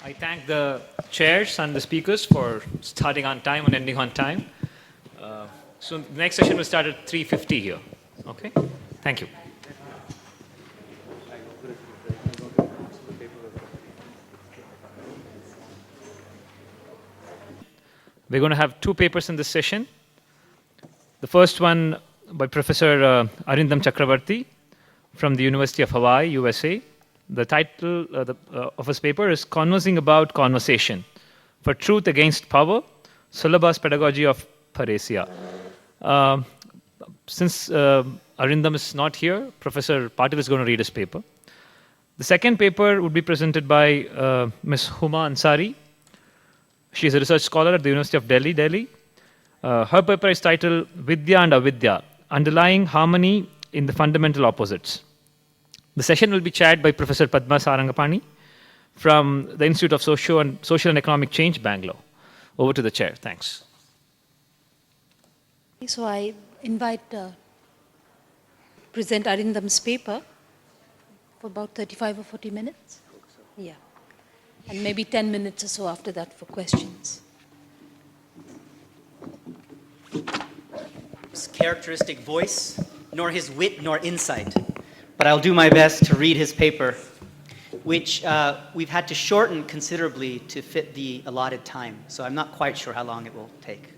I thank the chairs and the speakers for starting on time and ending on time. So the next session will start at 3:50 here. Okay? Thank you. We're going to have two papers in this session. The first one by Professor Arindam Chakarabarti from the University of Hawaii, USA. The title of his paper is Conversing About Conversation for Truth Against Power, Sulabha's Pedagogy of Paresia. Since Arindam is not here, Professor Patil is going to read his paper. The second paper would be presented by Ms. Huma Ansari. She is a research scholar at the University of Delhi. Her paper is titled Vidya and Avidya, Underlying Harmony in the Fundamental Opposites. The session will be chaired by Professor Padma Sarangapani from the Institute of Social and Economic Change, Bangalore. Over to the chair. Thanks. So I invite present Arindam's paper for about 35 or 40 minutes. Yeah. And maybe 10 minutes or so after that for questions. His characteristic voice, nor his wit nor insight. But I'll do my best to read his paper, which we've had to shorten considerably to fit the allotted time. So I'm not quite sure how long it will take.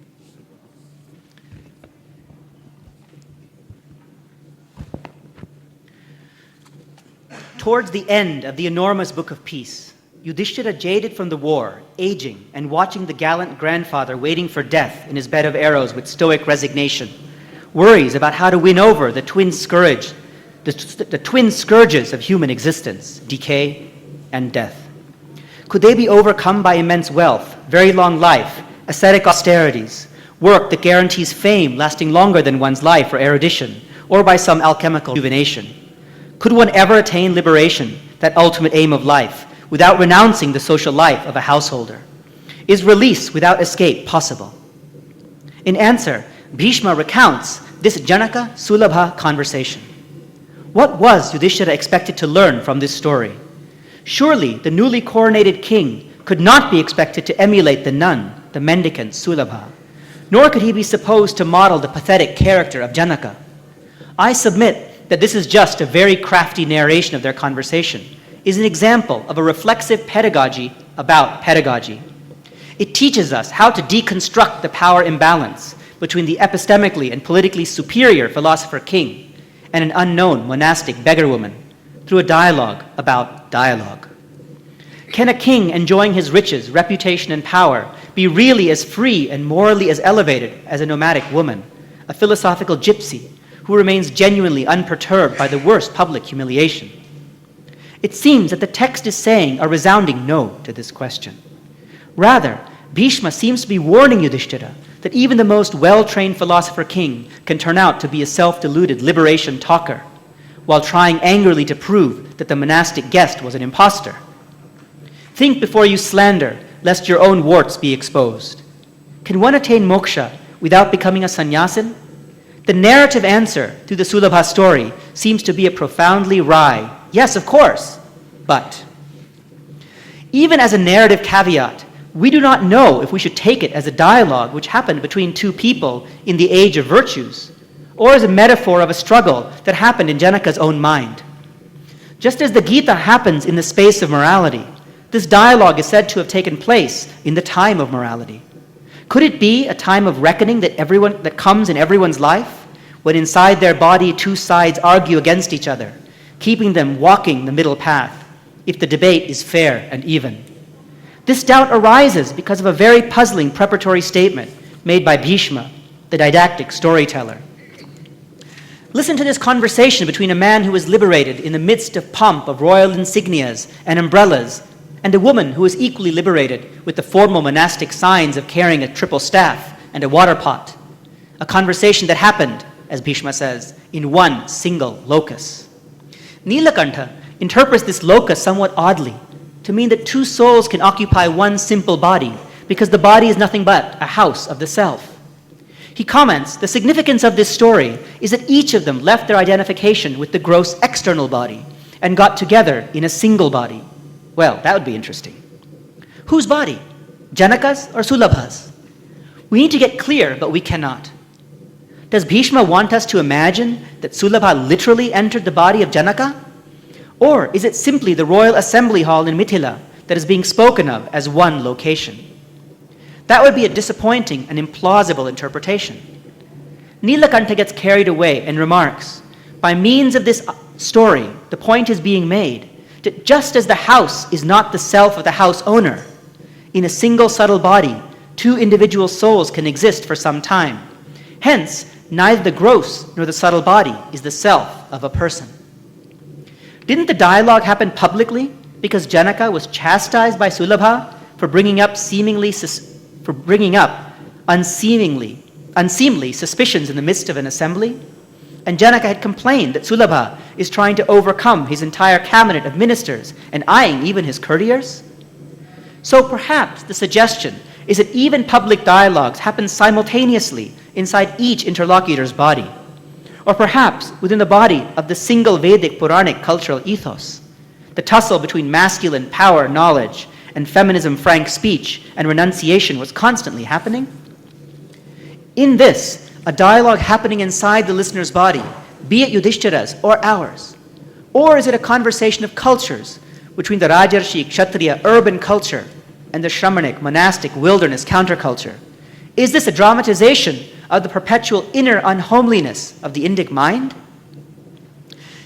Towards the end of the enormous Book of Peace, Yudhishthira, jaded from the war, aging, and watching the gallant grandfather waiting for death in his bed of arrows with stoic resignation, worries about how to win over the twin scourges of human existence, decay and death. Could they be overcome by immense wealth, very long life, ascetic austerities, work that guarantees fame lasting longer than one's life or erudition, or by some alchemical rejuvenation? Could one ever attain liberation, that ultimate aim of life, without renouncing the social life of a householder? Is release without escape possible? In answer, Bhishma recounts this Janaka-Sulabha conversation. What was Yudhishthira expected to learn from this story? Surely the newly coronated king could not be expected to emulate the nun, the mendicant Sulabha, nor could he be supposed to model the pathetic character of Janaka. I submit that this is just a very crafty narration of their conversation, is an example of a reflexive pedagogy about pedagogy. It teaches us how to deconstruct the power imbalance between the epistemically and politically superior philosopher king and an unknown monastic beggar woman through a dialogue about dialogue. Can a king enjoying his riches, reputation, and power be really as free and morally as elevated as a nomadic woman, a philosophical gypsy who remains genuinely unperturbed by the worst public humiliation? It seems that the text is saying a resounding no to this question. Rather, Bhishma seems to be warning Yudhishthira that even the most well-trained philosopher king can turn out to be a self-deluded liberation talker, while trying angrily to prove that the monastic guest was an impostor. Think before you slander, lest your own warts be exposed. Can one attain moksha without becoming a sannyasin? The narrative answer to the Sulabha story seems to be a profoundly wry, yes, of course, but. Even as a narrative caveat, we do not know if we should take it as a dialogue which happened between two people in the age of virtues, or as a metaphor of a struggle that happened in Janaka's own mind. Just as the Gita happens in the space of morality, this dialogue is said to have taken place in the time of morality. Could it be a time of reckoning that comes in everyone's life, when inside their body two sides argue against each other, keeping them walking the middle path, if the debate is fair and even? This doubt arises because of a very puzzling preparatory statement made by Bhishma, the didactic storyteller. Listen to this conversation between a man who is liberated in the midst of pomp of royal insignias and umbrellas, and a woman who is equally liberated with the formal monastic signs of carrying a triple staff and a water pot. A conversation that happened, as Bhishma says, in one single locus. Nilakantha interprets this locus somewhat oddly, to mean that two souls can occupy one simple body, because the body is nothing but a house of the self. He comments, the significance of this story is that each of them left their identification with the gross external body and got together in a single body. Well, that would be interesting. Whose body? Janaka's or Sulabha's? We need to get clear, but we cannot. Does Bhishma want us to imagine that Sulabha literally entered the body of Janaka? Or is it simply the royal assembly hall in Mithila that is being spoken of as one location? That would be a disappointing and implausible interpretation. Nilakantha gets carried away and remarks, by means of this story, the point is being made that just as the house is not the self of the house owner, in a single subtle body, two individual souls can exist for some time. Hence, neither the gross nor the subtle body is the self of a person. Didn't the dialogue happen publicly because Janaka was chastised by Sulabha for bringing up unseemly suspicions in the midst of an assembly? And Janaka had complained that Sulabha is trying to overcome his entire cabinet of ministers and eyeing even his courtiers? So perhaps the suggestion is that even public dialogues happen simultaneously inside each interlocutor's body, or perhaps within the body of the single Vedic Puranic cultural ethos. The tussle between masculine power, knowledge, and feminism, frank speech, and renunciation was constantly happening. In this, a dialogue happening inside the listener's body, be it Yudhishthira's or ours? Or is it a conversation of cultures between the Rajarshi, Kshatriya, urban culture and the Shramanic, monastic, wilderness counterculture? Is this a dramatization of the perpetual inner unhomeliness of the Indic mind?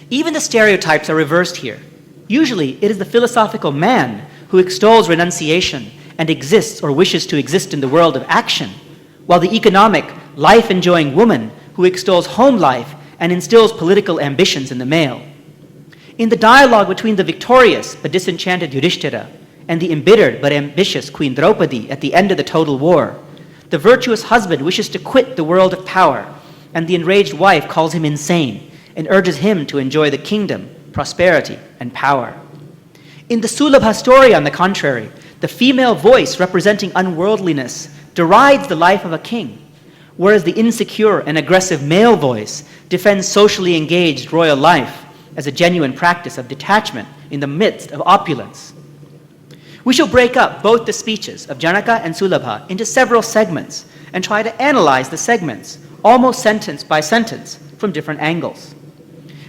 Even the stereotypes are reversed here. Usually, it is the philosophical man who extols renunciation and exists or wishes to exist in the world of action, while the economic, life-enjoying woman who extols home life and instills political ambitions in the male. In the dialogue between the victorious but disenchanted Yudhishthira and the embittered but ambitious Queen Draupadi at the end of the total war, the virtuous husband wishes to quit the world of power, and the enraged wife calls him insane and urges him to enjoy the kingdom, prosperity, and power. In the Sulabha story, on the contrary, the female voice representing unworldliness derides the life of a king, whereas the insecure and aggressive male voice defends socially engaged royal life as a genuine practice of detachment in the midst of opulence. We shall break up both the speeches of Janaka and Sulabha into several segments and try to analyze the segments, almost sentence by sentence, from different angles.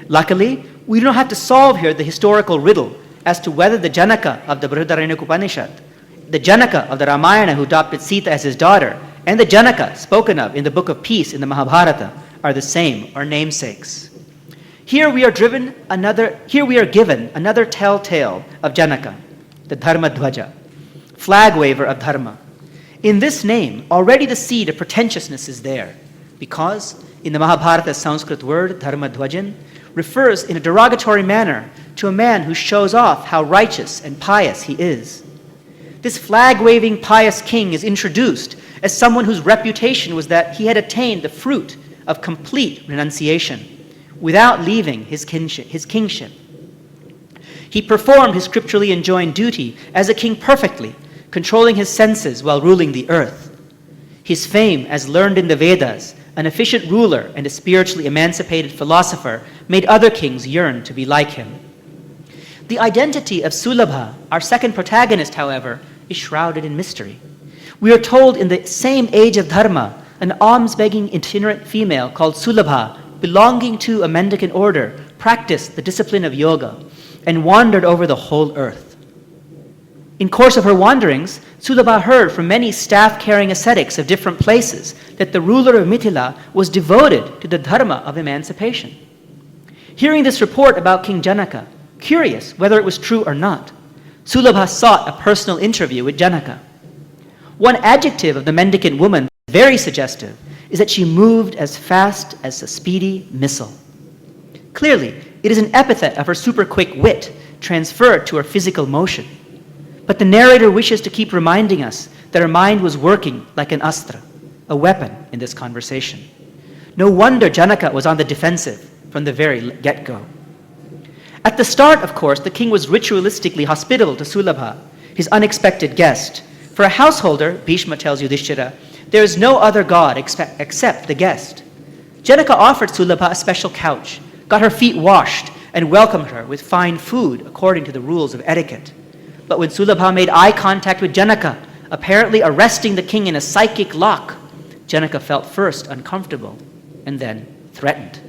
Luckily, we do not have to solve here the historical riddle as to whether the Janaka of the Brihadaranyaka Upanishad, the Janaka of the Ramayana who adopted Sita as his daughter, and the Janaka spoken of in the Book of Peace in the Mahabharata are the same or namesakes. Here we are given another telltale of Janaka, the Dharma Dhwaja, flag waver of Dharma. In this name, already the seed of pretentiousness is there, because in the Mahabharata Sanskrit word, Dharma Dhwajan, refers in a derogatory manner to a man who shows off how righteous and pious he is. This flag-waving pious king is introduced as someone whose reputation was that he had attained the fruit of complete renunciation without leaving his kingship. He performed his scripturally enjoined duty as a king perfectly, controlling his senses while ruling the earth. His fame as learned in the Vedas, an efficient ruler and a spiritually emancipated philosopher, made other kings yearn to be like him. The identity of Sulabha, our second protagonist, however, is shrouded in mystery. We are told in the same age of Dharma, an alms-begging itinerant female called Sulabha, belonging to a mendicant order, practiced the discipline of yoga and wandered over the whole earth. In course of her wanderings, Sulabha heard from many staff-carrying ascetics of different places that the ruler of Mithila was devoted to the dharma of emancipation. Hearing this report about King Janaka, curious whether it was true or not, Sulabha sought a personal interview with Janaka. One adjective of the mendicant woman, very suggestive, is that she moved as fast as a speedy missile. Clearly, it is an epithet of her super-quick wit transferred to her physical motion. But the narrator wishes to keep reminding us that her mind was working like an astra, a weapon in this conversation. No wonder Janaka was on the defensive from the very get-go. At the start, of course, the king was ritualistically hospitable to Sulabha, his unexpected guest. For a householder, Bhishma tells Yudhishthira, there is no other god except the guest. Janaka offered Sulabha a special couch, got her feet washed, and welcomed her with fine food according to the rules of etiquette. But when Sulabha made eye contact with Janaka, apparently arresting the king in a psychic lock, Janaka felt first uncomfortable and then threatened.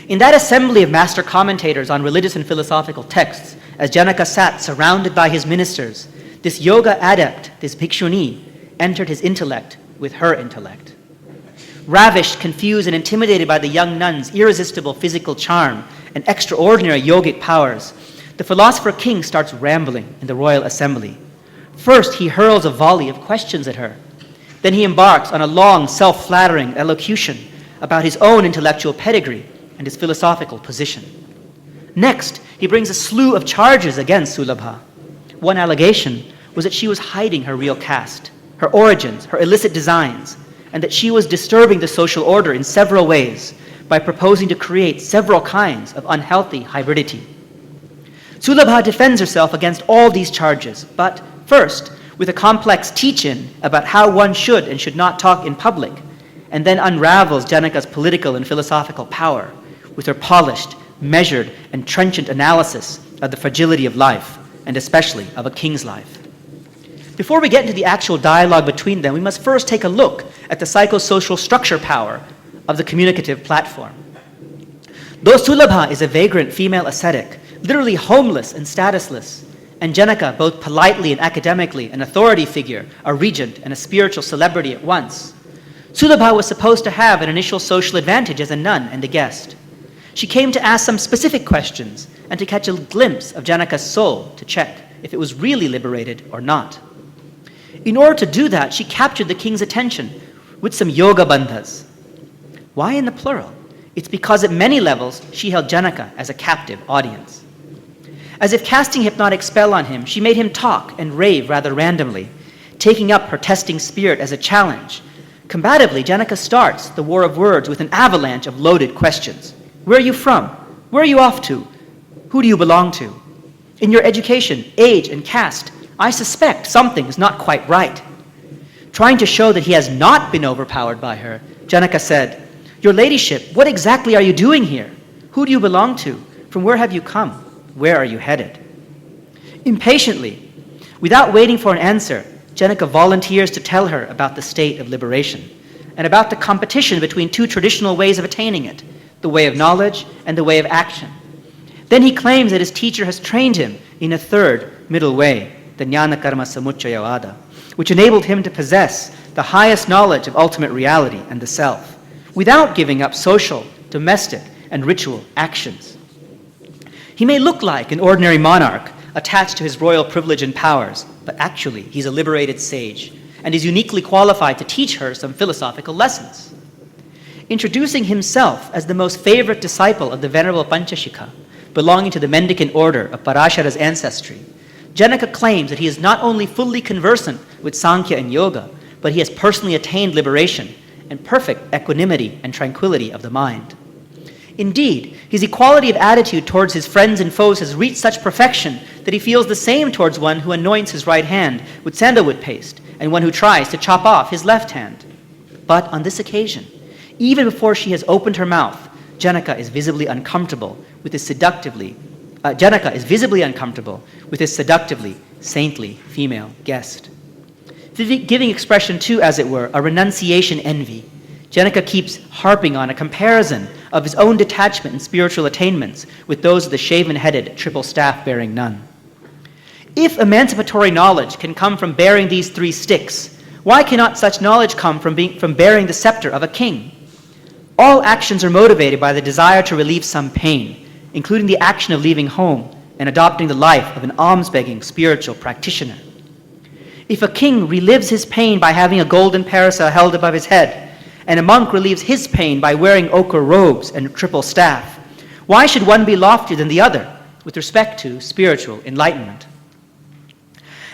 In that assembly of master commentators on religious and philosophical texts, as Janaka sat surrounded by his ministers, this yoga adept, this bhikshuni, entered his intellect with her intellect. Ravished, confused, and intimidated by the young nun's irresistible physical charm and extraordinary yogic powers, the philosopher king starts rambling in the royal assembly. First, he hurls a volley of questions at her. Then he embarks on a long, self-flattering elocution about his own intellectual pedigree and his philosophical position. Next, he brings a slew of charges against Sulabha. One allegation was that she was hiding her real caste, her origins, her illicit designs, and that she was disturbing the social order in several ways by proposing to create several kinds of unhealthy hybridity. Sulabha defends herself against all these charges, but first, with a complex teach-in about how one should and should not talk in public, and then unravels Janaka's political and philosophical power with her polished, measured, and trenchant analysis of the fragility of life, and especially of a king's life. Before we get into the actual dialogue between them, we must first take a look at the psychosocial structure power of the communicative platform. Though Sulabha is a vagrant female ascetic, literally homeless and statusless, and Janaka, both politely and academically, an authority figure, a regent, and a spiritual celebrity at once, Sulabha was supposed to have an initial social advantage as a nun and a guest. She came to ask some specific questions and to catch a glimpse of Janaka's soul to check if it was really liberated or not. In order to do that, she captured the king's attention with some yoga bandhas. Why in the plural? It's because at many levels she held Janaka as a captive audience. As if casting hypnotic spell on him, she made him talk and rave rather randomly, taking up her testing spirit as a challenge. Combatively, Janaka starts the war of words with an avalanche of loaded questions. Where are you from? Where are you off to? Who do you belong to? In your education, age, and caste, I suspect something is not quite right. Trying to show that he has not been overpowered by her, Janaka said, Your ladyship, what exactly are you doing here? Who do you belong to? From where have you come? Where are you headed? Impatiently, without waiting for an answer, Janaka volunteers to tell her about the state of liberation and about the competition between two traditional ways of attaining it, the way of knowledge and the way of action. Then he claims that his teacher has trained him in a third middle way, the Jnana Karma Samuchayavada, which enabled him to possess the highest knowledge of ultimate reality and the self, without giving up social, domestic, and ritual actions. He may look like an ordinary monarch attached to his royal privilege and powers, but actually he's a liberated sage and is uniquely qualified to teach her some philosophical lessons. Introducing himself as the most favorite disciple of the Venerable Panchashikha, belonging to the mendicant order of Parashara's ancestry, Janaka claims that he is not only fully conversant with Sankhya and Yoga, but he has personally attained liberation and perfect equanimity and tranquility of the mind. Indeed, his equality of attitude towards his friends and foes has reached such perfection that he feels the same towards one who anoints his right hand with sandalwood paste and one who tries to chop off his left hand. But on this occasion, even before she has opened her mouth, Janaka is visibly uncomfortable with his seductively saintly female guest. Giving expression to, as it were, a renunciation envy, Janaka keeps harping on a comparison of his own detachment and spiritual attainments with those of the shaven-headed, triple staff-bearing nun. If emancipatory knowledge can come from bearing these three sticks, why cannot such knowledge come from bearing the scepter of a king? All actions are motivated by the desire to relieve some pain, including the action of leaving home and adopting the life of an alms-begging spiritual practitioner. If a king relives his pain by having a golden parasol held above his head, and a monk relieves his pain by wearing ochre robes and a triple staff, why should one be loftier than the other with respect to spiritual enlightenment?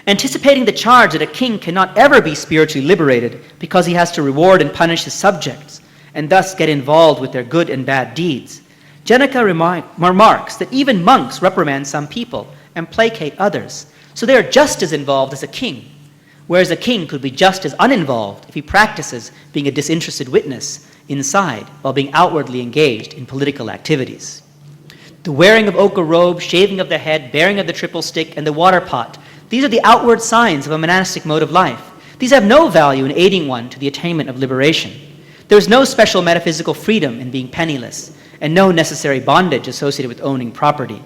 Anticipating the charge that a king cannot ever be spiritually liberated because he has to reward and punish his subjects, and thus get involved with their good and bad deeds, Janaka remarks that even monks reprimand some people and placate others, so they are just as involved as a king, whereas a king could be just as uninvolved if he practices being a disinterested witness inside while being outwardly engaged in political activities. The wearing of ochre robe, shaving of the head, bearing of the triple stick, and the water pot, these are the outward signs of a monastic mode of life. These have no value in aiding one to the attainment of liberation. There is no special metaphysical freedom in being penniless, and no necessary bondage associated with owning property.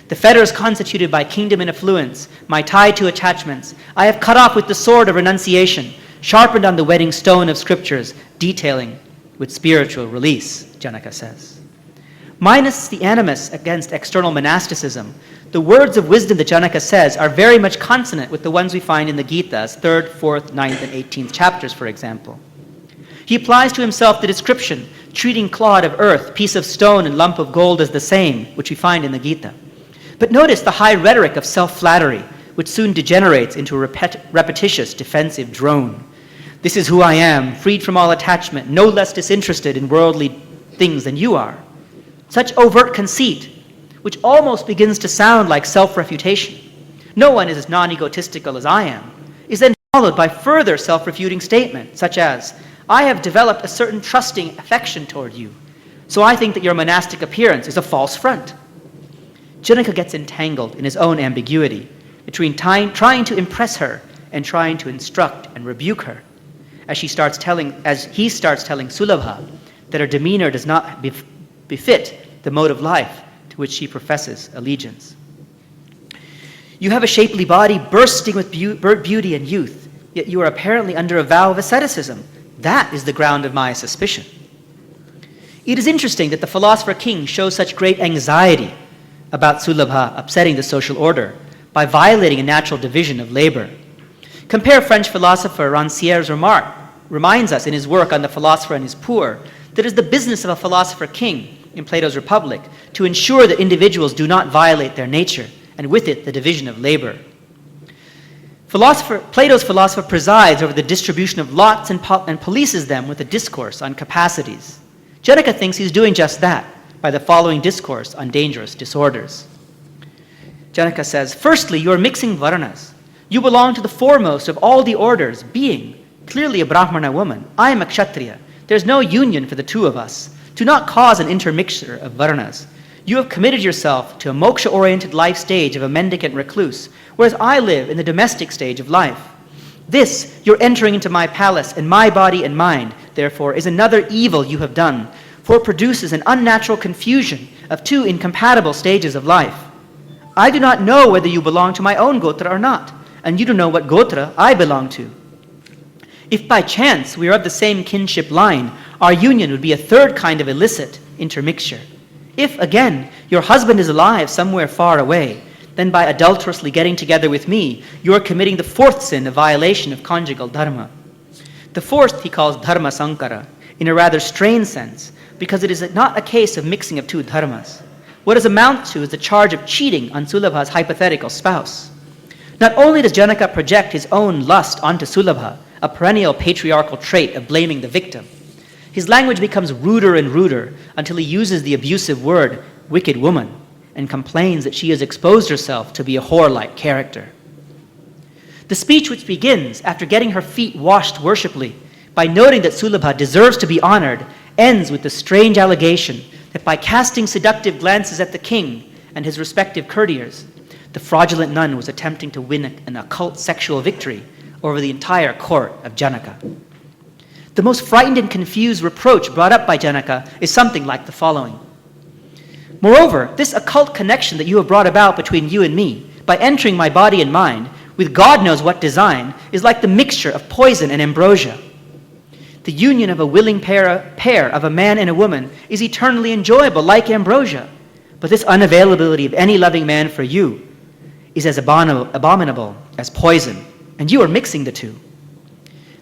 The fetters constituted by kingdom and affluence, my tie to attachments, I have cut off with the sword of renunciation, sharpened on the wedding stone of scriptures, detailing with spiritual release, Janaka says. Minus the animus against external monasticism, the words of wisdom that Janaka says are very much consonant with the ones we find in the Gita's 3rd, 4th, 9th, and 18th chapters, for example. He applies to himself the description, treating clod of earth, piece of stone, and lump of gold as the same, which we find in the Gita. But notice the high rhetoric of self-flattery, which soon degenerates into a repetitious defensive drone. This is who I am, freed from all attachment, no less disinterested in worldly things than you are. Such overt conceit, which almost begins to sound like self-refutation, no one is as non-egotistical as I am, is then followed by further self-refuting statements, such as, I have developed a certain trusting affection toward you, so I think that your monastic appearance is a false front. Janaka gets entangled in his own ambiguity between trying to impress her and trying to instruct and rebuke her, as he starts telling Sulabha that her demeanor does not befit the mode of life to which she professes allegiance. You have a shapely body bursting with beauty and youth, yet you are apparently under a vow of asceticism. That is the ground of my suspicion. It is interesting that the philosopher king shows such great anxiety about Sulabha upsetting the social order by violating a natural division of labor. Compare French philosopher Rancière's remark reminds us in his work on the philosopher and his poor that it is the business of a philosopher king in Plato's Republic to ensure that individuals do not violate their nature, and with it the division of labor. Plato's philosopher presides over the distribution of lots and polices them with a discourse on capacities. Janaka thinks he's doing just that by the following discourse on dangerous disorders. Janaka says, firstly, you are mixing varanas. You belong to the foremost of all the orders, being clearly a Brahmana woman. I am a Kshatriya. There's no union for the two of us. Do not cause an intermixture of varanas. You have committed yourself to a moksha-oriented life stage of a mendicant recluse, whereas I live in the domestic stage of life. This, your entering into my palace and my body and mind, therefore, is another evil you have done, for it produces an unnatural confusion of two incompatible stages of life. I do not know whether you belong to my own gotra or not, and you don't know what gotra I belong to. If by chance we are of the same kinship line, our union would be a third kind of illicit intermixture. If, again, your husband is alive somewhere far away, then by adulterously getting together with me, you are committing the fourth sin of violation of conjugal dharma. The fourth he calls dharma sankara, in a rather strained sense, because it is not a case of mixing of two dharmas. What it amounts to is the charge of cheating on Sulabha's hypothetical spouse. Not only does Janaka project his own lust onto Sulabha, a perennial patriarchal trait of blaming the victim, his language becomes ruder and ruder until he uses the abusive word, wicked woman, and complains that she has exposed herself to be a whore-like character. The speech, which begins after getting her feet washed worshipfully by noting that Sulabha deserves to be honored, ends with the strange allegation that by casting seductive glances at the king and his respective courtiers, the fraudulent nun was attempting to win an occult sexual victory over the entire court of Janaka. The most frightened and confused reproach brought up by Janaka is something like the following. Moreover, this occult connection that you have brought about between you and me, by entering my body and mind, with God knows what design, is like the mixture of poison and ambrosia. The union of a willing pair of a man and a woman is eternally enjoyable like ambrosia, but this unavailability of any loving man for you is as abominable as poison, and you are mixing the two.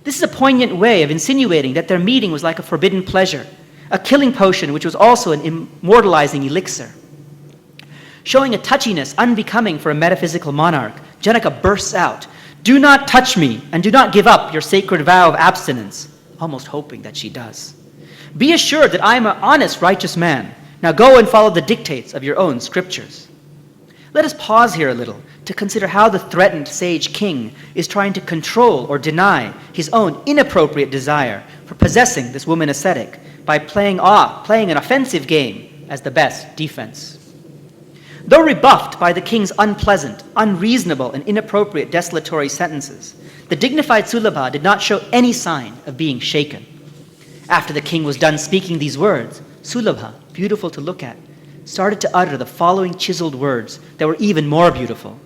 This is a poignant way of insinuating that their meeting was like a forbidden pleasure, a killing potion which was also an immortalizing elixir. Showing a touchiness unbecoming for a metaphysical monarch, Janaka bursts out, "Do not touch me, and do not give up your sacred vow of abstinence," almost hoping that she does. "Be assured that I am an honest, righteous man. Now go and follow the dictates of your own scriptures." Let us pause here a little to consider how the threatened sage king is trying to control or deny his own inappropriate desire for possessing this woman ascetic by playing an offensive game as the best defense. Though rebuffed by the king's unpleasant, unreasonable, and inappropriate desultory sentences, the dignified Sulabha did not show any sign of being shaken. After the king was done speaking these words, Sulabha, beautiful to look at, started to utter the following chiseled words that were even more beautiful.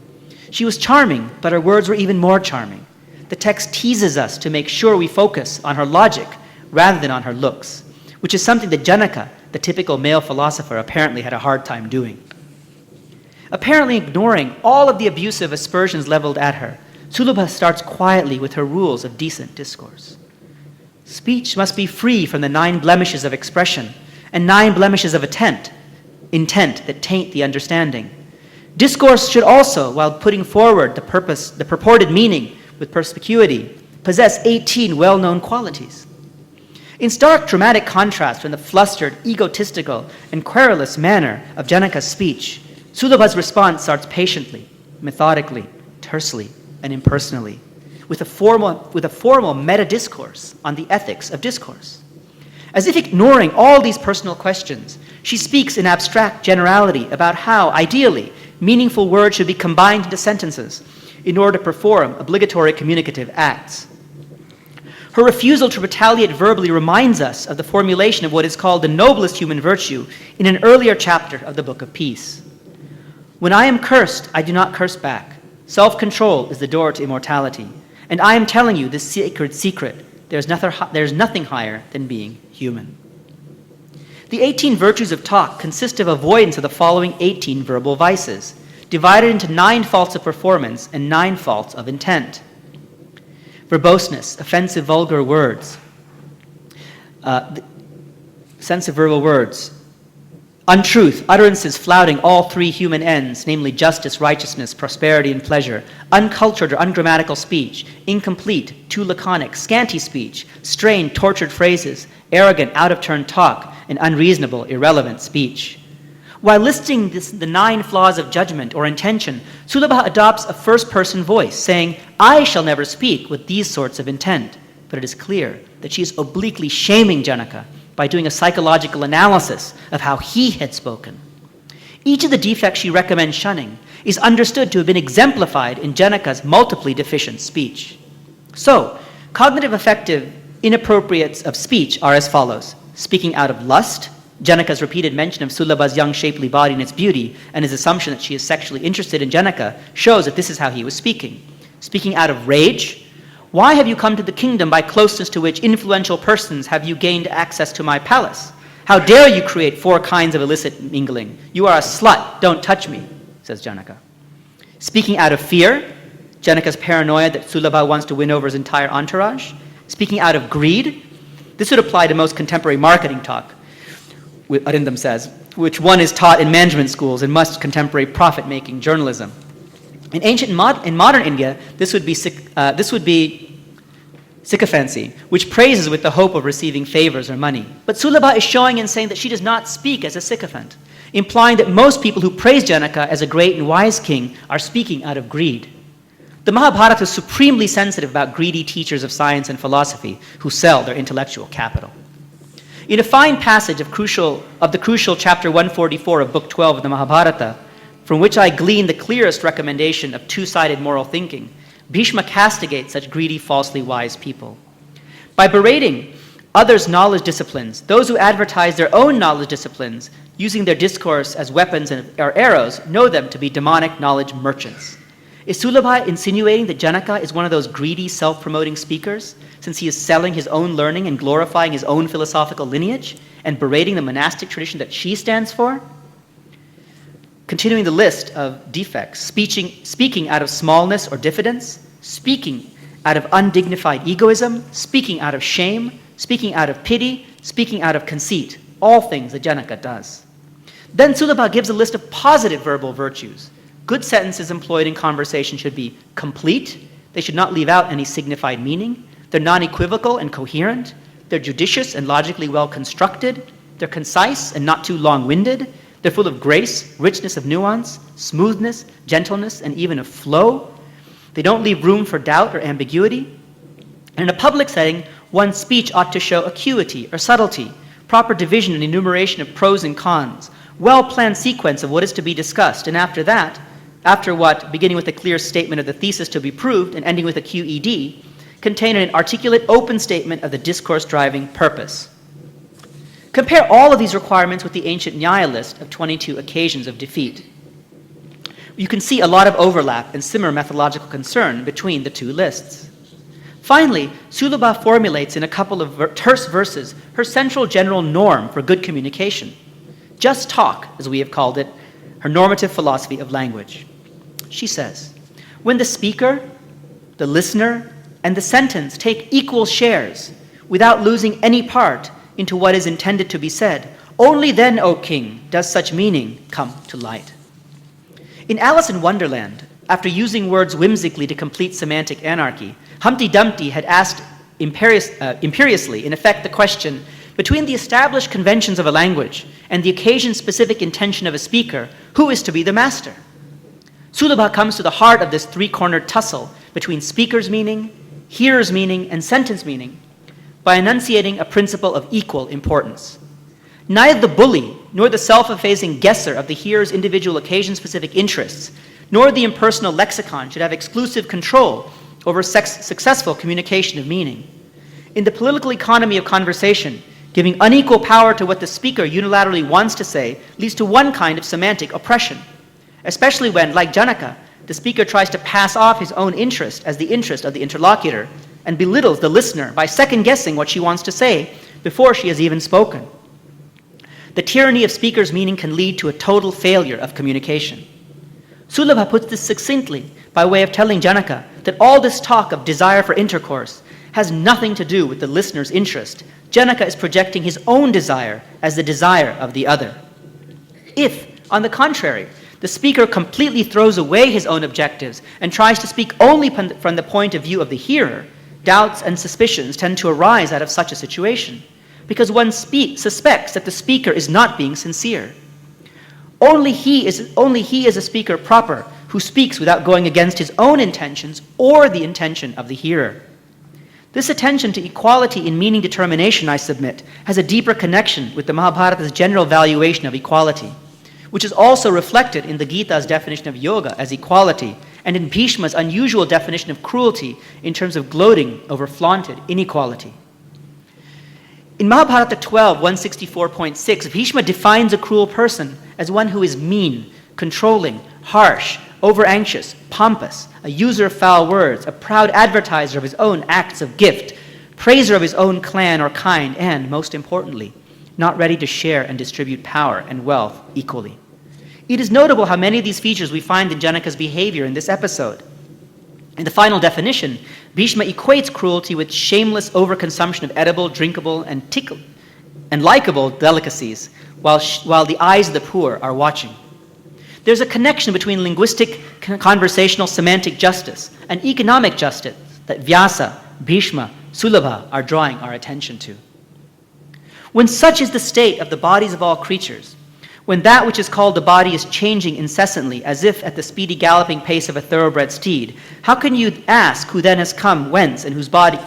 She was charming, but her words were even more charming. The text teases us to make sure we focus on her logic rather than on her looks, which is something that Janaka, the typical male philosopher, apparently had a hard time doing. Apparently ignoring all of the abusive aspersions leveled at her, Sulabha starts quietly with her rules of decent discourse. Speech must be free from the 9 blemishes of expression and 9 blemishes of intent that taint the understanding. Discourse should also, while putting forward the purported meaning with perspicuity, possess 18 well-known qualities. In stark dramatic contrast from the flustered, egotistical, and querulous manner of Janaka's speech, Sulabha's response starts patiently, methodically, tersely, and impersonally, with a formal meta-discourse on the ethics of discourse. As if ignoring all these personal questions, she speaks in abstract generality about how, ideally, meaningful words should be combined into sentences in order to perform obligatory communicative acts. Her refusal to retaliate verbally reminds us of the formulation of what is called the noblest human virtue in an earlier chapter of the Book of Peace. When I am cursed, I do not curse back. Self-control is the door to immortality. And I am telling you this sacred secret. There's nothing higher than being human. The 18 virtues of talk consist of avoidance of the following 18 verbal vices, divided into 9 faults of performance and 9 faults of intent. Verboseness, offensive vulgar words, sensitive verbal words, untruth, utterances flouting all 3 human ends, namely justice, righteousness, prosperity, and pleasure, uncultured or ungrammatical speech, incomplete, too laconic, scanty speech, strained, tortured phrases, arrogant, out-of-turn talk, and unreasonable, irrelevant speech. While listing the 9 flaws of judgment or intention, Sulabha adopts a first-person voice, saying, I shall never speak with these sorts of intent. But it is clear that she is obliquely shaming Janaka by doing a psychological analysis of how he had spoken. Each of the defects she recommends shunning is understood to have been exemplified in Janaka's multiply deficient speech. So, cognitive affective inappropriates of speech are as follows. Speaking out of lust, Janaka's repeated mention of Sulabha's young shapely body and its beauty, and his assumption that she is sexually interested in Janaka, shows that this is how he was speaking. Speaking out of rage, why have you come to the kingdom by closeness to which influential persons have you gained access to my palace? How dare you create 4 kinds of illicit mingling? You are a slut, don't touch me, says Janaka. Speaking out of fear, Janaka's paranoia that Sulabha wants to win over his entire entourage. Speaking out of greed, this would apply to most contemporary marketing talk, Arindam says, which one is taught in management schools and most contemporary profit-making journalism. In ancient and modern India, this would be sycophancy, which praises with the hope of receiving favors or money. But Sulabha is showing and saying that she does not speak as a sycophant, implying that most people who praise Janaka as a great and wise king are speaking out of greed. The Mahabharata is supremely sensitive about greedy teachers of science and philosophy who sell their intellectual capital. In a fine passage of the crucial chapter 144 of Book 12 of the Mahabharata, from which I glean the clearest recommendation of 2-sided moral thinking, Bhishma castigates such greedy, falsely wise people. By berating others' knowledge disciplines, those who advertise their own knowledge disciplines, using their discourse as weapons or arrows, know them to be demonic knowledge merchants. Is Sulabha insinuating that Janaka is one of those greedy, self-promoting speakers, since he is selling his own learning and glorifying his own philosophical lineage, and berating the monastic tradition that she stands for? Continuing the list of defects, speaking out of smallness or diffidence, speaking out of undignified egoism, speaking out of shame, speaking out of pity, speaking out of conceit, all things that Janaka does. Then Sulabha gives a list of positive verbal virtues. Good sentences employed in conversation should be complete, they should not leave out any signified meaning, they're non-equivocal and coherent, they're judicious and logically well constructed, they're concise and not too long-winded, they're full of grace, richness of nuance, smoothness, gentleness, and even of flow. They don't leave room for doubt or ambiguity. And in a public setting, one's speech ought to show acuity or subtlety, proper division and enumeration of pros and cons, well-planned sequence of what is to be discussed, and after what, beginning with a clear statement of the thesis to be proved and ending with a QED, contain an articulate, open statement of the discourse-driving purpose. Compare all of these requirements with the ancient Nyaya list of 22 occasions of defeat. You can see a lot of overlap and similar methodological concern between the two lists. Finally, Sulabha formulates in a couple of terse verses her central general norm for good communication. Just talk, as we have called it, her normative philosophy of language. She says, when the speaker, the listener, and the sentence take equal shares without losing any part into what is intended to be said, only then, O king, does such meaning come to light. In Alice in Wonderland, after using words whimsically to complete semantic anarchy, Humpty Dumpty had asked imperiously, in effect, the question, between the established conventions of a language and the occasion-specific intention of a speaker, who is to be the master? Sulabha comes to the heart of this three-cornered tussle between speaker's meaning, hearer's meaning, and sentence meaning by enunciating a principle of equal importance. Neither the bully nor the self-effacing guesser of the hearer's individual occasion-specific interests, nor the impersonal lexicon should have exclusive control over successful communication of meaning. In the political economy of conversation, giving unequal power to what the speaker unilaterally wants to say leads to one kind of semantic oppression, especially when, like Janaka, the speaker tries to pass off his own interest as the interest of the interlocutor and belittles the listener by second-guessing what she wants to say before she has even spoken. The tyranny of speaker's meaning can lead to a total failure of communication. Sulabha puts this succinctly by way of telling Janaka that all this talk of desire for intercourse has nothing to do with the listener's interest. Janaka is projecting his own desire as the desire of the other. If, on the contrary, the speaker completely throws away his own objectives and tries to speak only from the point of view of the hearer, doubts and suspicions tend to arise out of such a situation, because one suspects that the speaker is not being sincere. Only he is a speaker proper who speaks without going against his own intentions or the intention of the hearer. This attention to equality in meaning determination, I submit, has a deeper connection with the Mahabharata's general valuation of equality, which is also reflected in the Gita's definition of yoga as equality and in Bhishma's unusual definition of cruelty in terms of gloating over flaunted inequality. In Mahabharata 12, 164.6, Bhishma defines a cruel person as one who is mean, controlling, harsh, over-anxious, pompous, a user of foul words, a proud advertiser of his own acts of gift, praiser of his own clan or kind, and, most importantly, not ready to share and distribute power and wealth equally. It is notable how many of these features we find in Janaka's behavior in this episode. In the final definition, Bhishma equates cruelty with shameless overconsumption of edible, drinkable, and likable delicacies, while the eyes of the poor are watching. There's a connection between linguistic, conversational, semantic justice and economic justice that Vyasa, Bhishma, Sulabha are drawing our attention to. When such is the state of the bodies of all creatures, when that which is called the body is changing incessantly, as if at the speedy galloping pace of a thoroughbred steed, how can you ask who then has come, whence, and whose body...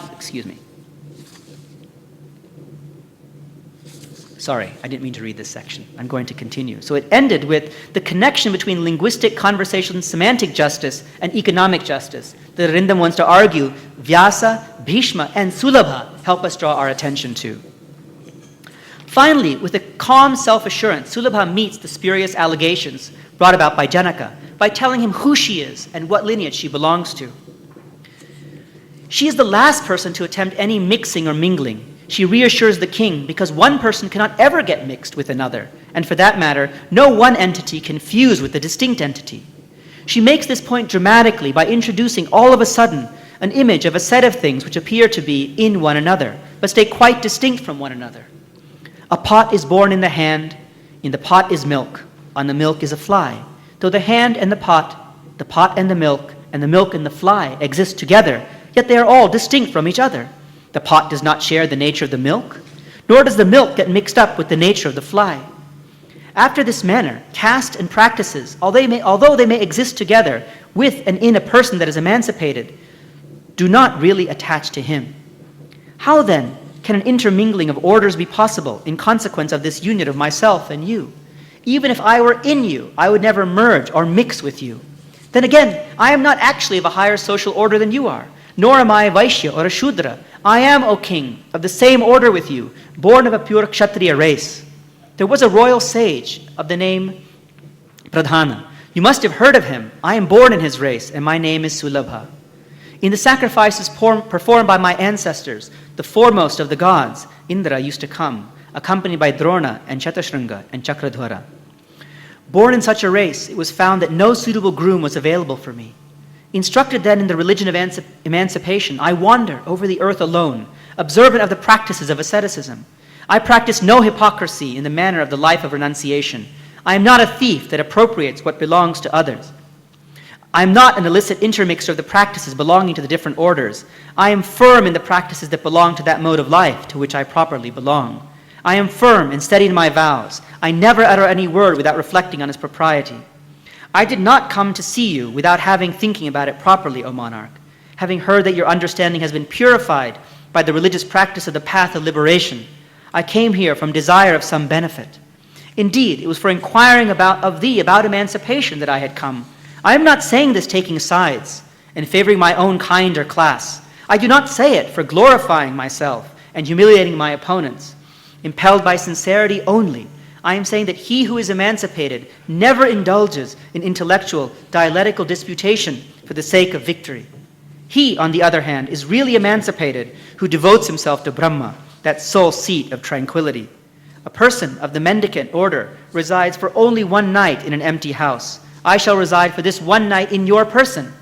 Sorry, I didn't mean to read this section. I'm going to continue. So it ended with the connection between linguistic, conversational, semantic justice and economic justice that Arindam wants to argue Vyasa, Bhishma, and Sulabha help us draw our attention to. Finally, with a calm self-assurance, Sulabha meets the spurious allegations brought about by Janaka by telling him who she is and what lineage she belongs to. She is the last person to attempt any mixing or mingling. She reassures the king because one person cannot ever get mixed with another, and for that matter, no one entity can fuse with a distinct entity. She makes this point dramatically by introducing all of a sudden an image of a set of things which appear to be in one another, but stay quite distinct from one another. A pot is born in the pot is milk, on the milk is a fly. Though the hand and the pot and the milk and the fly exist together, yet they are all distinct from each other. The pot does not share the nature of the milk, nor does the milk get mixed up with the nature of the fly. After this manner, caste and practices, although they may exist together with and in a person that is emancipated, do not really attach to him. How then can an intermingling of orders be possible in consequence of this union of myself and you? Even if I were in you, I would never merge or mix with you. Then again, I am not actually of a higher social order than you are, nor am I a Vaishya or a Shudra. I am, O king, of the same order with you, born of a pure Kshatriya race. There was a royal sage of the name Pradhana. You must have heard of him. I am born in his race, and my name is Sulabha. In the sacrifices performed by my ancestors, the foremost of the gods, Indra, used to come, accompanied by Drona and Shatashringa and Chakradhara. Born in such a race, it was found that no suitable groom was available for me. Instructed then in the religion of emancipation, I wander over the earth alone, observant of the practices of asceticism. I practice no hypocrisy in the manner of the life of renunciation. I am not a thief that appropriates what belongs to others. I am not an illicit intermixer of the practices belonging to the different orders. I am firm in the practices that belong to that mode of life to which I properly belong. I am firm and steady in my vows. I never utter any word without reflecting on its propriety. I did not come to see you without having thinking about it properly, O monarch, having heard that your understanding has been purified by the religious practice of the path of liberation. I came here from desire of some benefit. Indeed, it was for inquiring of thee about emancipation that I had come. I am not saying this taking sides and favoring my own kind or class. I do not say it for glorifying myself and humiliating my opponents. Impelled by sincerity only, I am saying that he who is emancipated never indulges in intellectual, dialectical disputation for the sake of victory. He, on the other hand, is really emancipated who devotes himself to Brahma, that sole seat of tranquility. A person of the mendicant order resides for only one night in an empty house. I shall reside for this one night in your person,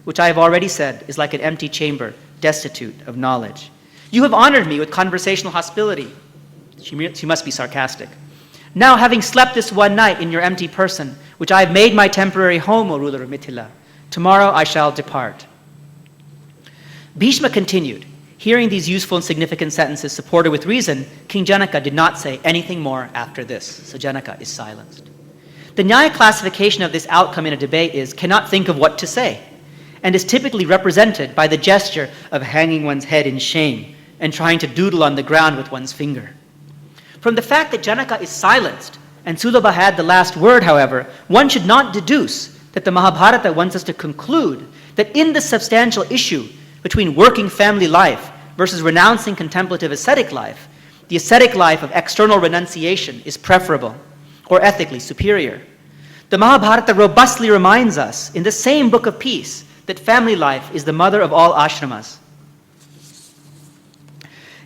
which I have already said is like an empty chamber, destitute of knowledge. You have honored me with conversational hospitality. She must be sarcastic. Now, having slept this one night in your empty person, which I have made my temporary home, O ruler of Mithila, tomorrow I shall depart. Bhishma continued. Hearing these useful and significant sentences supported with reason, King Janaka did not say anything more after this. So Janaka is silenced. The Nyaya classification of this outcome in a debate is cannot think of what to say, and is typically represented by the gesture of hanging one's head in shame and trying to doodle on the ground with one's finger. From the fact that Janaka is silenced and Sulabha had the last word, however, one should not deduce that the Mahabharata wants us to conclude that in the substantial issue between working family life versus renouncing contemplative ascetic life, the ascetic life of external renunciation is preferable or ethically superior. The Mahabharata robustly reminds us in the same book of peace that family life is the mother of all ashramas.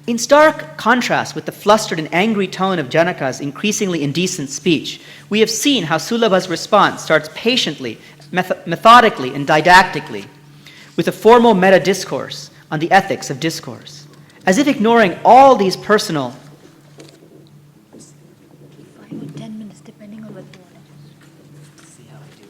In stark contrast with the flustered and angry tone of Janaka's increasingly indecent speech, we have seen how Sulabha's response starts patiently, methodically, and didactically with a formal meta-discourse on the ethics of discourse, as if ignoring all these personal 5 or 10 minutes, depending on what you want to see how I do.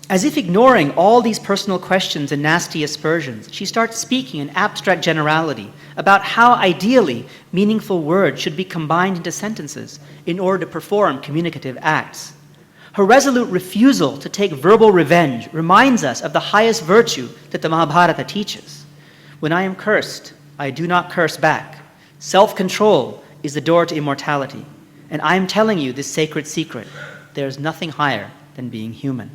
As if ignoring all these personal questions and nasty aspersions, she starts speaking in abstract generality about how ideally meaningful words should be combined into sentences in order to perform communicative acts. Her resolute refusal to take verbal revenge reminds us of the highest virtue that the Mahabharata teaches. When I am cursed, I do not curse back. Self-control is the door to immortality. And I am telling you this sacred secret. There is nothing higher than being human.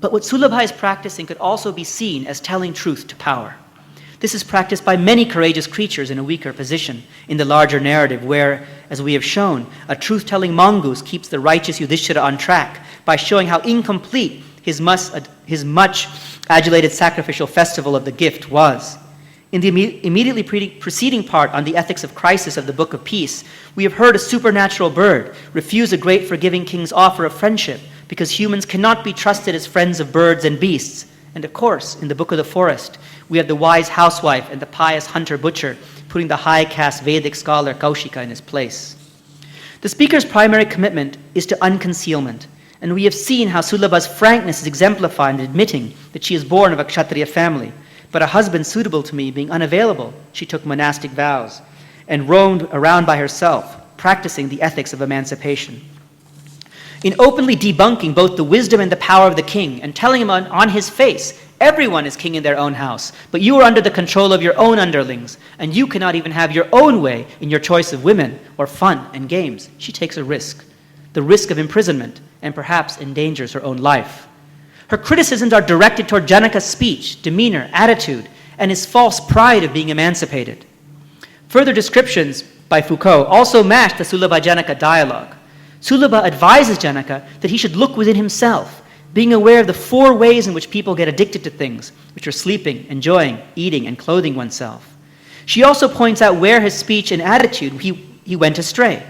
But what Sulabha is practicing could also be seen as telling truth to power. This is practiced by many courageous creatures in a weaker position in the larger narrative where, as we have shown, a truth-telling mongoose keeps the righteous Yudhishthira on track by showing how incomplete his much adulated sacrificial festival of the gift was. In the immediately preceding part on the ethics of crisis of the Book of Peace, we have heard a supernatural bird refuse a great forgiving king's offer of friendship because humans cannot be trusted as friends of birds and beasts. And of course, in the Book of the Forest, we have the wise housewife and the pious hunter-butcher putting the high-caste Vedic scholar Kaushika in his place. The speaker's primary commitment is to unconcealment, and we have seen how Sulabha's frankness is exemplified in admitting that she is born of a Kshatriya family, but a husband suitable to me being unavailable, she took monastic vows and roamed around by herself, practicing the ethics of emancipation. In openly debunking both the wisdom and the power of the king and telling him on his face Everyone is king in their own house, but you are under the control of your own underlings, and you cannot even have your own way in your choice of women or fun and games. She takes a risk, the risk of imprisonment, and perhaps endangers her own life. Her criticisms are directed toward Janaka's speech, demeanor, attitude, and his false pride of being emancipated. Further descriptions by Foucault also match the Sulabha-Janaka dialogue. Sulabha advises Janaka that he should look within himself, being aware of the 4 ways in which people get addicted to things, which are sleeping, enjoying, eating, and clothing oneself. She also points out where his speech and attitude he went astray.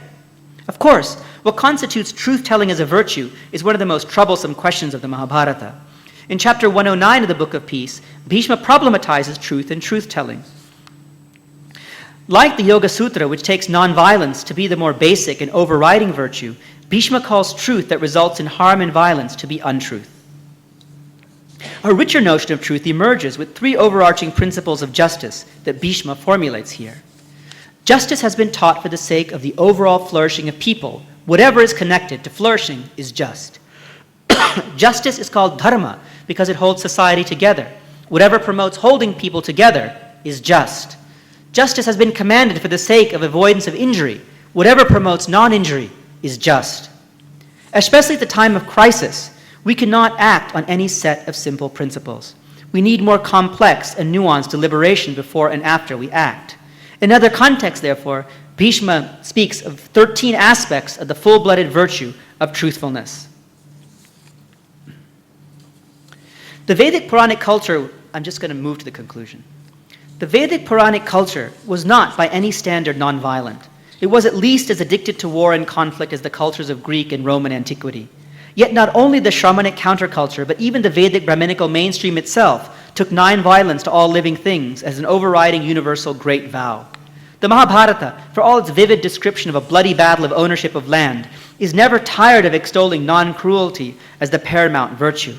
Of course, what constitutes truth-telling as a virtue is one of the most troublesome questions of the Mahabharata. In chapter 109 of the Book of Peace, Bhishma problematizes truth and truth-telling. Like the Yoga Sutra, which takes non-violence to be the more basic and overriding virtue, Bhishma calls truth that results in harm and violence to be untruth. A richer notion of truth emerges with 3 overarching principles of justice that Bhishma formulates here. Justice has been taught for the sake of the overall flourishing of people. Whatever is connected to flourishing is just. Justice is called dharma because it holds society together. Whatever promotes holding people together is just. Justice has been commanded for the sake of avoidance of injury. Whatever promotes non-injury is just. Especially at the time of crisis, we cannot act on any set of simple principles. We need more complex and nuanced deliberation before and after we act. In other contexts, therefore, Bhishma speaks of 13 aspects of the full-blooded virtue of truthfulness. The Vedic Puranic culture, I'm just going to move to the conclusion. The Vedic Puranic culture was not by any standard non-violent. It was at least as addicted to war and conflict as the cultures of Greek and Roman antiquity. Yet not only the Shramanic counterculture, but even the Vedic Brahminical mainstream itself took non-violence to all living things as an overriding universal great vow. The Mahabharata, for all its vivid description of a bloody battle of ownership of land, is never tired of extolling non-cruelty as the paramount virtue.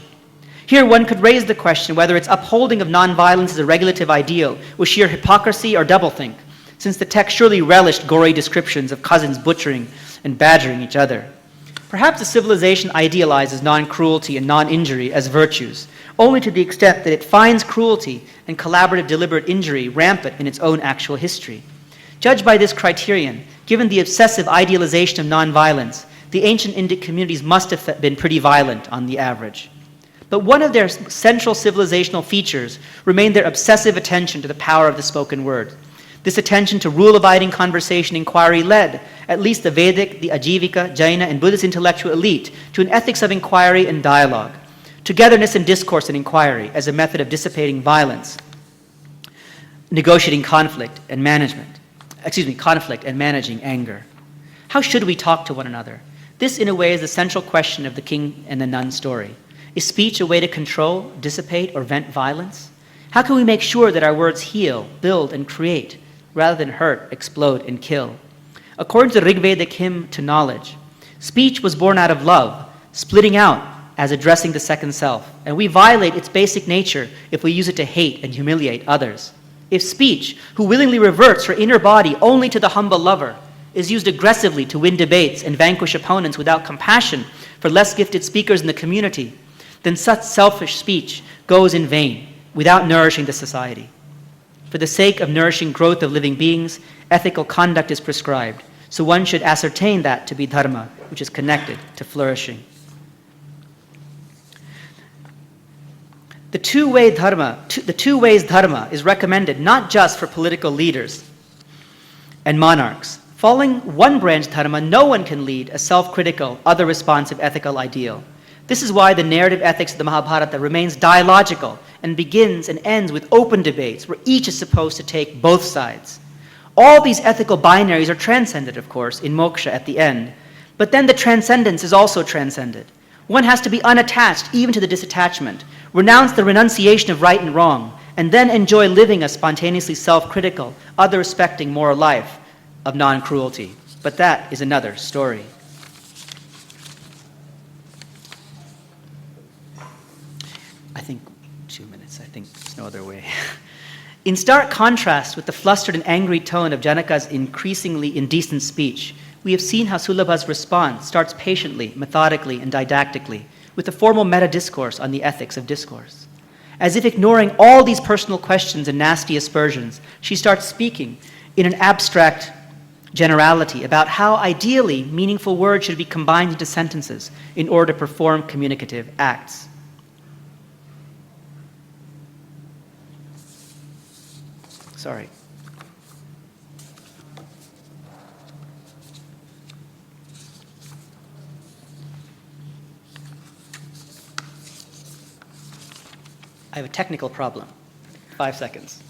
Here one could raise the question whether its upholding of non-violence as a regulative ideal was sheer hypocrisy or doublethink, since the text surely relished gory descriptions of cousins butchering and badgering each other. Perhaps the civilization idealizes non-cruelty and non-injury as virtues, only to the extent that it finds cruelty and collaborative deliberate injury rampant in its own actual history. Judged by this criterion, given the obsessive idealization of non-violence, the ancient Indic communities must have been pretty violent on the average. But one of their central civilizational features remained their obsessive attention to the power of the spoken word. This attention to rule-abiding conversation inquiry led, at least the Vedic, the Ajivika, Jaina, and Buddhist intellectual elite, to an ethics of inquiry and dialogue, togetherness in discourse and inquiry as a method of dissipating violence, negotiating conflict and managing anger. How should we talk to one another? This, in a way, is the central question of the king and the nun story. Is speech a way to control, dissipate, or vent violence? How can we make sure that our words heal, build, and create, rather than hurt, explode, and kill? According to the Rigvedic hymn to knowledge, speech was born out of love, splitting out as addressing the second self, and we violate its basic nature if we use it to hate and humiliate others. If speech, who willingly reverts her inner body only to the humble lover, is used aggressively to win debates and vanquish opponents without compassion for less gifted speakers in the community, then such selfish speech goes in vain, without nourishing the society. For the sake of nourishing growth of living beings, ethical conduct is prescribed, so one should ascertain that to be dharma, which is connected to flourishing. The two ways dharma is recommended not just for political leaders and monarchs. Following one branch dharma, no one can lead a self-critical, other-responsive ethical ideal. This is why the narrative ethics of the Mahabharata remains dialogical and begins and ends with open debates where each is supposed to take both sides. All these ethical binaries are transcended, of course, in moksha at the end, but then the transcendence is also transcended. One has to be unattached even to the disattachment, renounce the renunciation of right and wrong, and then enjoy living a spontaneously self-critical, other-respecting moral life of non-cruelty. But that is another story. I think 2 minutes. I think there's no other way. In stark contrast with the flustered and angry tone of Janaka's increasingly indecent speech, we have seen how Sulabha's response starts patiently, methodically, and didactically with a formal meta-discourse on the ethics of discourse. As if ignoring all these personal questions and nasty aspersions, she starts speaking in an abstract generality about how ideally meaningful words should be combined into sentences in order to perform communicative acts. Sorry. I have a technical problem. 5 seconds.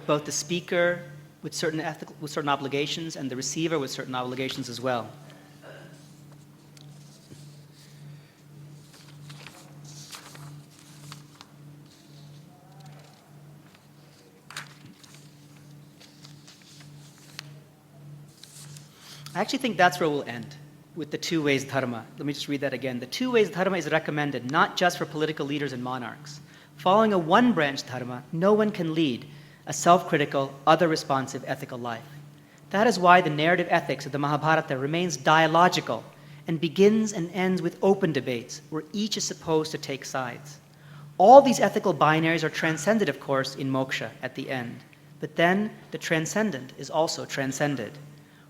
Both the speaker with certain obligations and the receiver with certain obligations as well. I actually think that's where we'll end, with the two ways dharma. Let me just read that again. The two ways dharma is recommended not just for political leaders and monarchs. Following a one-branch dharma, no one can lead a self-critical, other-responsive ethical life. That is why the narrative ethics of the Mahabharata remains dialogical and begins and ends with open debates where each is supposed to take sides. All these ethical binaries are transcended, of course, in moksha at the end. But then the transcendent is also transcended.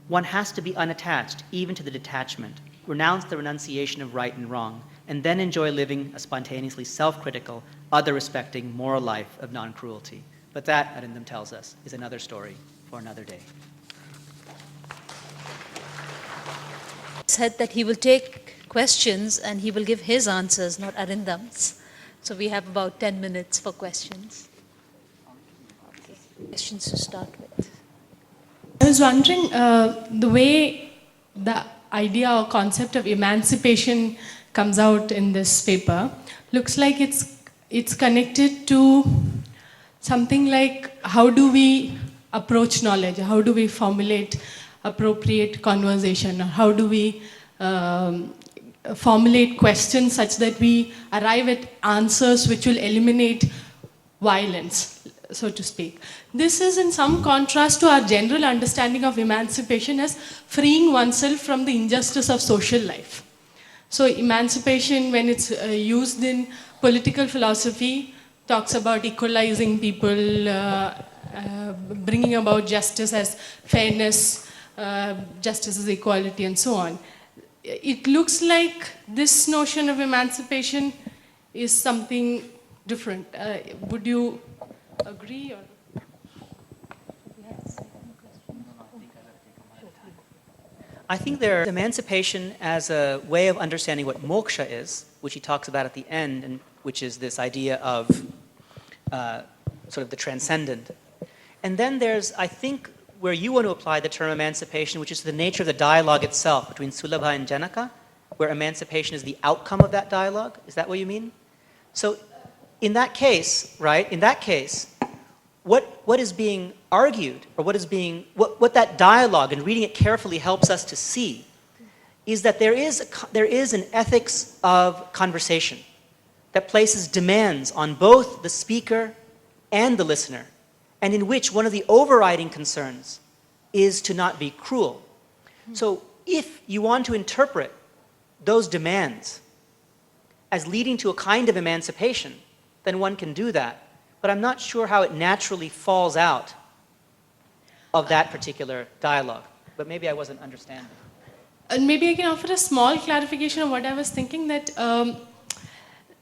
One has to be unattached even to the detachment, renounce the renunciation of right and wrong, and then enjoy living a spontaneously self-critical, other-respecting, moral life of non-cruelty. But that, Arindam tells us, is another story for another day. Said that he will take questions and he will give his answers, not Arindam's. So we have about 10 minutes for questions. Questions to start with. I was wondering, the way the idea or concept of emancipation comes out in this paper, looks like it's connected to something like how do we approach knowledge, how do we formulate appropriate conversation, or how do we formulate questions such that we arrive at answers which will eliminate violence, so to speak. This is in some contrast to our general understanding of emancipation as freeing oneself from the injustice of social life. So emancipation, when it's used in political philosophy, talks about equalizing people, bringing about justice as fairness, justice as equality, and so on. It looks like this notion of emancipation is something different. Would you agree? Or? I think there's emancipation as a way of understanding what moksha is, which he talks about at the end, and which is this idea of sort of the transcendent. And then there's, I think, where you want to apply the term emancipation, which is the nature of the dialogue itself between Sulabha and Janaka, where emancipation is the outcome of that dialogue. Is that what you mean? So in that case, right, in that case, what is being argued, or what that dialogue, and reading it carefully helps us to see, is that there is an ethics of conversation that places demands on both the speaker and the listener, and in which one of the overriding concerns is to not be cruel. So if you want to interpret those demands as leading to a kind of emancipation, then one can do that. But I'm not sure how it naturally falls out of that particular dialogue. But maybe I wasn't understanding. And maybe I can offer a small clarification of what I was thinking, that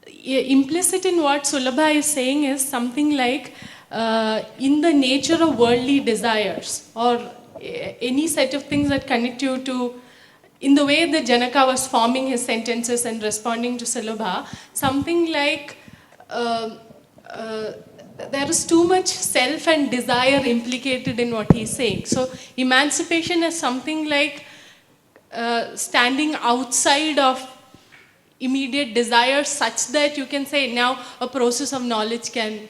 implicit in what Sulabha is saying is something like, in the nature of worldly desires, or any set of things that connect you to, in the way that Janaka was forming his sentences and responding to Sulabha, something like, there is too much self and desire implicated in what he's saying. So emancipation is something like standing outside of immediate desires, such that you can say now a process of knowledge can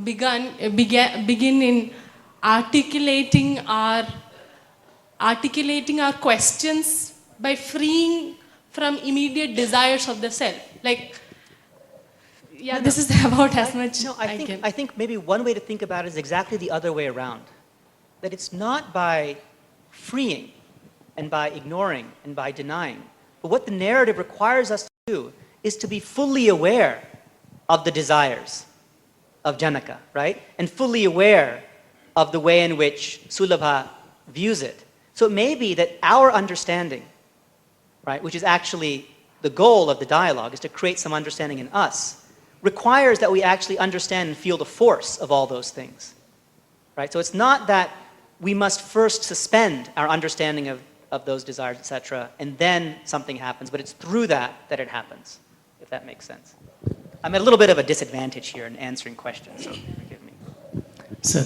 begin in articulating our questions by freeing from immediate desires of the self. Like, yeah, this is about as much I think maybe one way to think about it is exactly the other way around. That it's not by freeing and by ignoring and by denying, But what the narrative requires us to do is to be fully aware of the desires of Janaka, right? And fully aware of the way in which Sulabha views it. So it may be that our understanding, right, which is actually the goal of the dialogue, is to create some understanding in us, requires that we actually understand and feel the force of all those things, right? So it's not that we must first suspend our understanding of those desires, etc., and then something happens, but it's through that it happens, if that makes sense. I'm at a little bit of a disadvantage here in answering questions, so forgive me. Sir,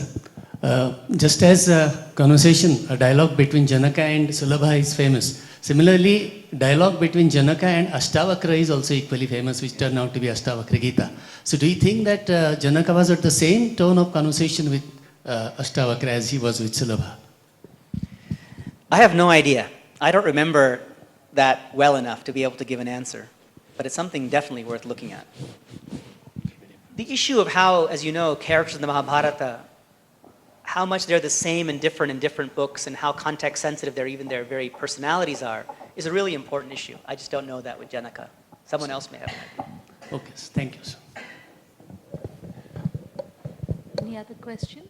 just as a conversation, a dialogue between Janaka and Sulabha is famous, similarly, dialogue between Janaka and Ashtavakra is also equally famous, which turned out to be Ashtavakra Gita. So do you think that Janaka was at the same tone of conversation with Ashtavakra as he was with Sulabha? I have no idea. I don't remember that well enough to be able to give an answer, but it's something definitely worth looking at. The issue of how, as you know, characters in the Mahabharata, how much they're the same and different in different books, and how context sensitive their very personalities are, is a really important issue. I just don't know that with Janaka. Someone else may have an idea. Okay, thank you, sir. Any other questions?